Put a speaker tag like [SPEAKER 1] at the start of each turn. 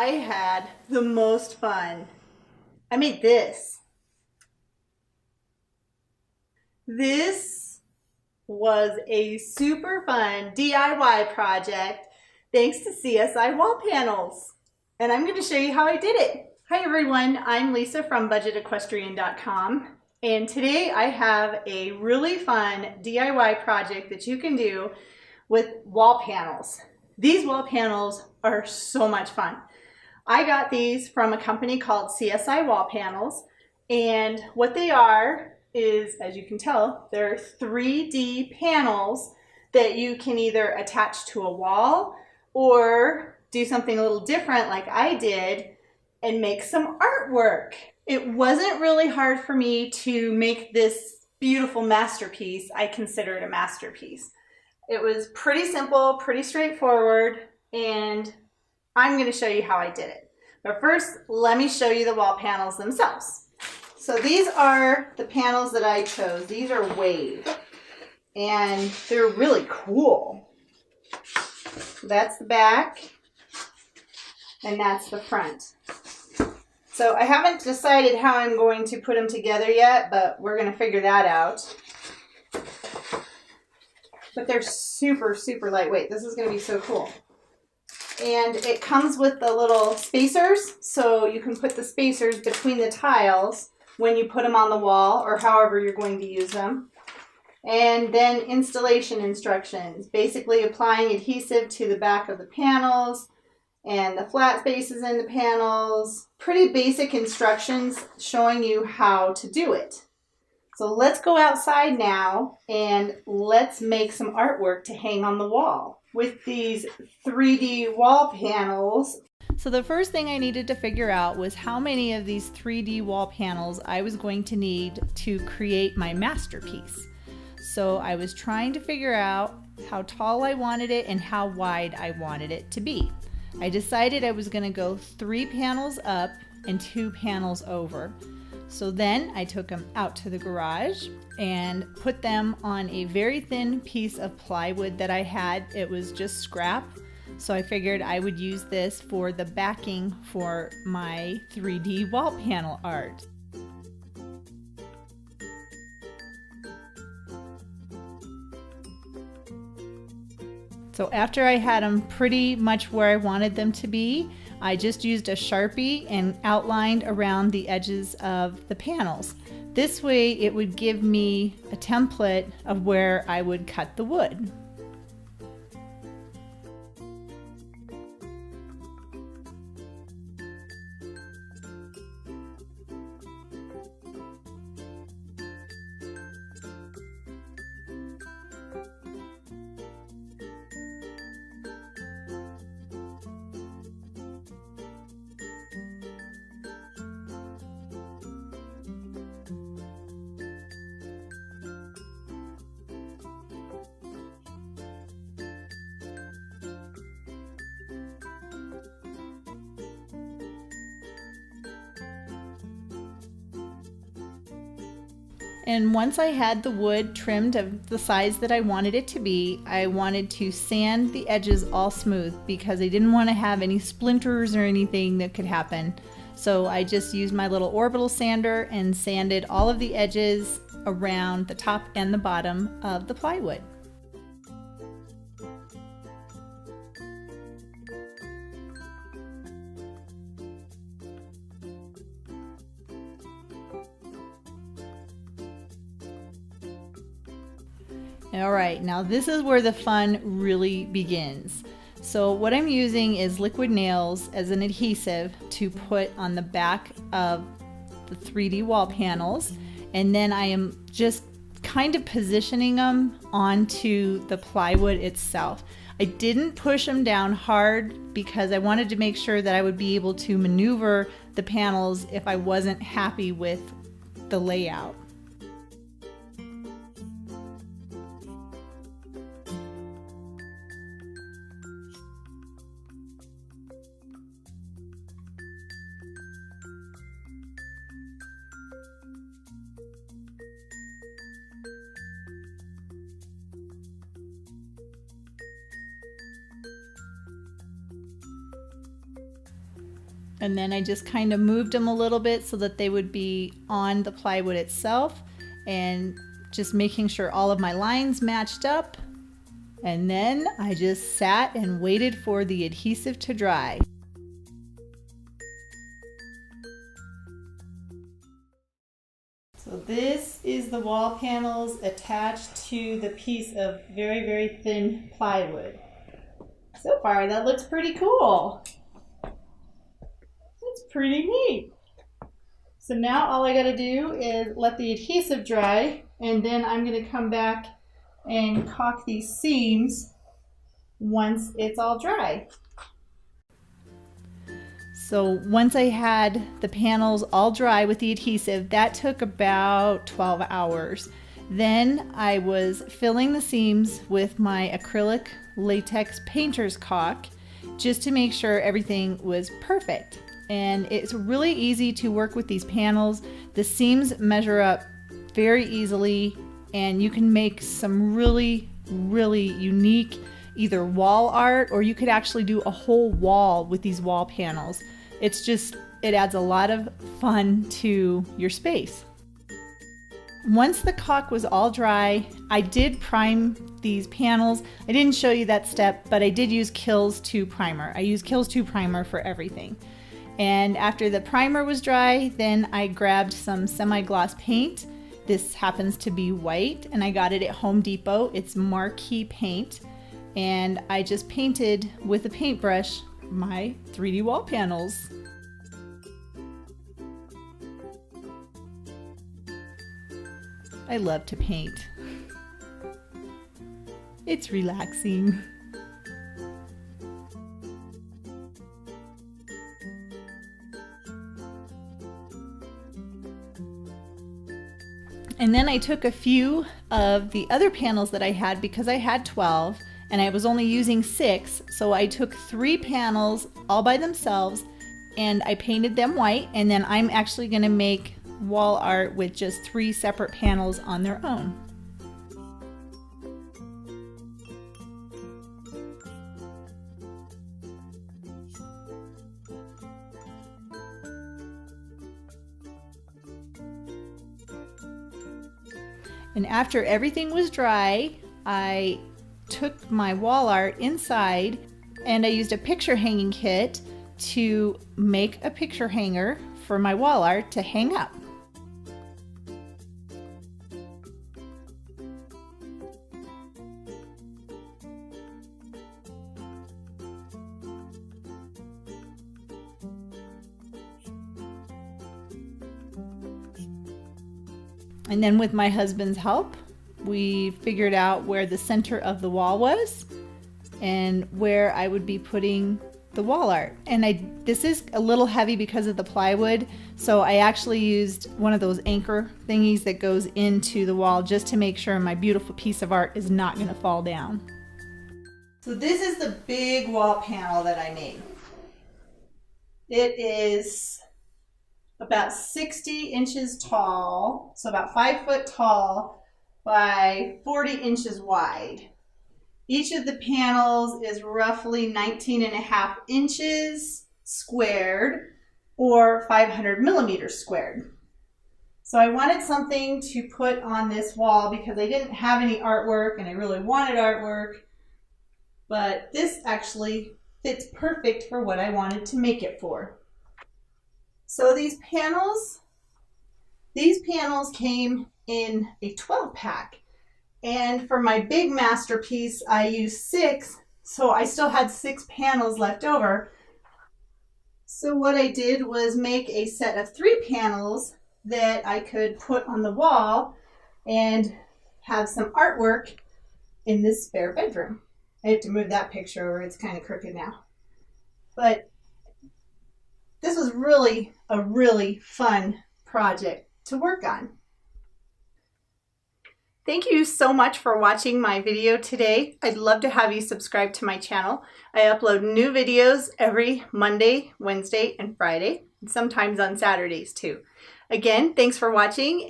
[SPEAKER 1] I had the most fun. I made this. This was a super fun DIY project thanks to CSI wall panels. And I'm going to show you how I did it. Hi everyone, I'm Lisa from budgetequestrian.com, and today I have a really fun DIY project that you can do with wall panels. These wall panels are so much fun. I got these from a company called CSI Wall Panels, and what they are is, as you can tell, they're 3D panels that you can either attach to a wall or do something a little different like I did and make some artwork. It wasn't really hard for me to make this beautiful masterpiece. I consider it a masterpiece. It was pretty simple, pretty straightforward, and I'm going to show you how I did it. But first, let me show you the wall panels themselves. So these are the panels that I chose. These are wave, and they're really cool. That's the back, and that's the front. So I haven't decided how I'm going to put them together yet, but we're going to figure that out. But they're super, super lightweight. This is going to be so cool. And it comes with the little spacers, so you can put the spacers between the tiles when you put them on the wall or however you're going to use them. And then installation instructions, basically applying adhesive to the back of the panels and the flat spaces in the panels. Pretty basic instructions showing you how to do it. So let's go outside now and let's make some artwork to hang on the wall with these 3D wall panels. So the first thing I needed to figure out was how many of these 3D wall panels I was going to need to create my masterpiece. So I was trying to figure out how tall I wanted it and how wide I wanted it to be. I decided I was going to go 3 panels up and 2 panels over. So then I took them out to the garage and put them on a very thin piece of plywood that I had. It was just scrap. So I figured I would use this for the backing for my 3D wall panel art. So after I had them pretty much where I wanted them to be, I just used a Sharpie and outlined around the edges of the panels. This way it would give me a template of where I would cut the wood. And once I had the wood trimmed of the size that I wanted it to be, I wanted to sand the edges all smooth because I didn't want to have any splinters or anything that could happen. So I just used my little orbital sander and sanded all of the edges around the top and the bottom of the plywood. All right, now this is where the fun really begins. So what I'm using is liquid nails as an adhesive to put on the back of the 3D wall panels, and then I am just kind of positioning them onto the plywood itself. I didn't push them down hard because I wanted to make sure that I would be able to maneuver the panels if I wasn't happy with the layout. And then I just kind of moved them a little bit so that they would be on the plywood itself, and just making sure all of my lines matched up. And then I just sat and waited for the adhesive to dry. So this is the wall panels attached to the piece of very, very thin plywood. So far, that looks pretty cool. It's pretty neat. So now all I gotta do is let the adhesive dry, and then I'm gonna come back and caulk these seams once it's all dry. So once I had the panels all dry with the adhesive, that took about 12 hours. Then I was filling the seams with my acrylic latex painter's caulk just to make sure everything was perfect. And it's really easy to work with these panels. The seams measure up very easily, and you can make some really, really unique either wall art, or you could actually do a whole wall with these wall panels. It adds a lot of fun to your space. Once the caulk was all dry, I did prime these panels. I didn't show you that step, but I did use Kills 2 primer. I use Kills 2 primer for everything. And after the primer was dry, then I grabbed some semi-gloss paint. This happens to be white, and I got it at Home Depot. It's Marquee paint. And I just painted with a paintbrush my 3D wall panels. I love to paint. It's relaxing. And then I took a few of the other panels that I had, because I had 12 and I was only using 6, so I took 3 panels all by themselves and I painted them white, and then I'm actually going to make wall art with just 3 separate panels on their own. And after everything was dry, I took my wall art inside and I used a picture hanging kit to make a picture hanger for my wall art to hang up. And then with my husband's help, we figured out where the center of the wall was and where I would be putting the wall art. And this is a little heavy because of the plywood, so I actually used one of those anchor thingies that goes into the wall just to make sure my beautiful piece of art is not going to fall down. So this is the big wall panel that I made. It is about 60 inches tall, so about 5 foot tall by 40 inches wide. Each of the panels is roughly 19.5 inches squared, or 500 millimeters squared. So I wanted something to put on this wall because I didn't have any artwork and I really wanted artwork, but this actually fits perfect for what I wanted to make it for. So these panels came in a 12 pack, and for my big masterpiece I used 6, so I still had 6 panels left over. So what I did was make a set of 3 panels that I could put on the wall and have some artwork in this spare bedroom. I have to move that picture over, it's kind of crooked now. But this was really a really fun project to work on. Thank you so much for watching my video today. I'd love to have you subscribe to my channel. I upload new videos every Monday, Wednesday, and Friday, and sometimes on Saturdays too. Again, thanks for watching.